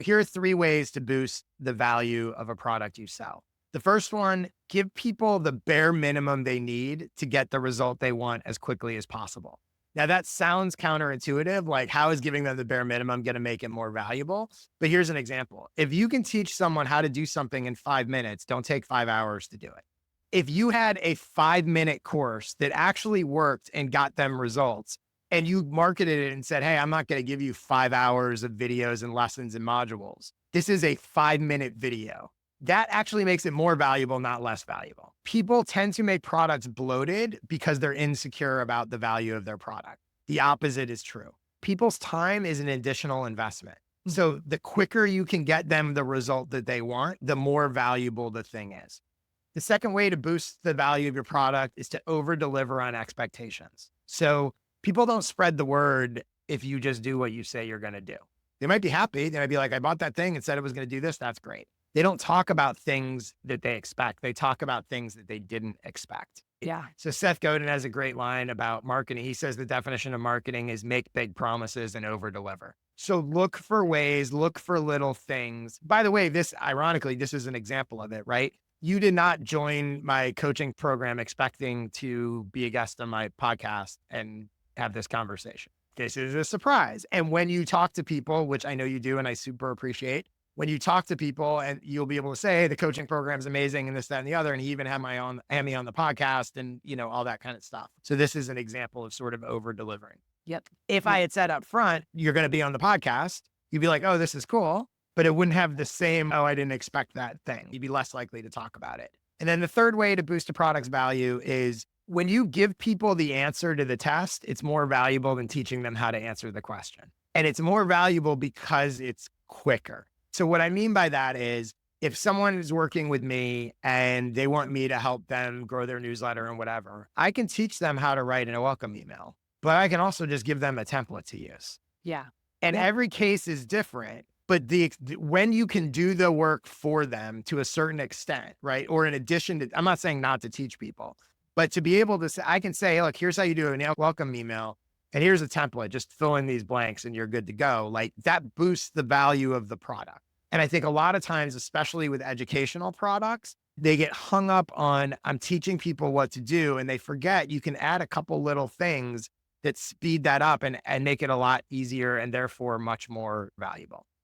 Here are three ways to boost the value of a product you sell. The first one, give people the bare minimum they need to get the result they want as quickly as possible. Now, that sounds counterintuitive. Like, how is giving them the bare minimum going to make it more valuable? But here's an example. If you can teach someone how to do something in 5 minutes, don't take 5 hours to do it. If you had a 5 minute course that actually worked and got them results, and you marketed it and said, hey, I'm not going to give you 5 hours of videos and lessons and modules. This is a 5 minute video. That actually makes it more valuable, not less valuable. People tend to make products bloated because they're insecure about the value of their product. The opposite is true. People's time is an additional investment. So the quicker you can get them the result that they want, the more valuable the thing is. The second way to boost the value of your product is to over deliver on expectations. So people don't spread the word if you just do what you say you're going to do. They might be happy. They might be like, I bought that thing and said it was going to do this. That's great. They don't talk about things that they expect. They talk about things that they didn't expect. Yeah. So Seth Godin has a great line about marketing. He says the definition of marketing is make big promises and over deliver. So look for ways, look for little things. By the way, this ironically, this is an example of it, right? You did not join my coaching program expecting to be a guest on my podcast and have this conversation. This is a surprise. And when you talk to people, which I know you do, and I super appreciate, when you talk to people and you'll be able to say, hey, the coaching program is amazing and this, that, and the other. And he even had me on the podcast and, all that kind of stuff. So this is an example of sort of over delivering. Yep. If I had said up front, you're going to be on the podcast, you'd be like, oh, this is cool, but it wouldn't have the same, oh, I didn't expect that thing. You'd be less likely to talk about it. And then the third way to boost a product's value is when you give people the answer to the test, it's more valuable than teaching them how to answer the question. And it's more valuable because it's quicker. So what I mean by that is if someone is working with me and they want me to help them grow their newsletter and whatever, I can teach them how to write in a welcome email, but I can also just give them a template to use. Yeah. And Yeah. every case is different, but when you can do the work for them to a certain extent, right? Or in addition to, I'm not saying not to teach people, but to be able to say, I can say, look, here's how you do a welcome email. And here's a template, just fill in these blanks and you're good to go. Like that boosts the value of the product. And I think a lot of times, especially with educational products, they get hung up on, I'm teaching people what to do. And they forget you can add a couple little things that speed that up and make it a lot easier and therefore much more valuable.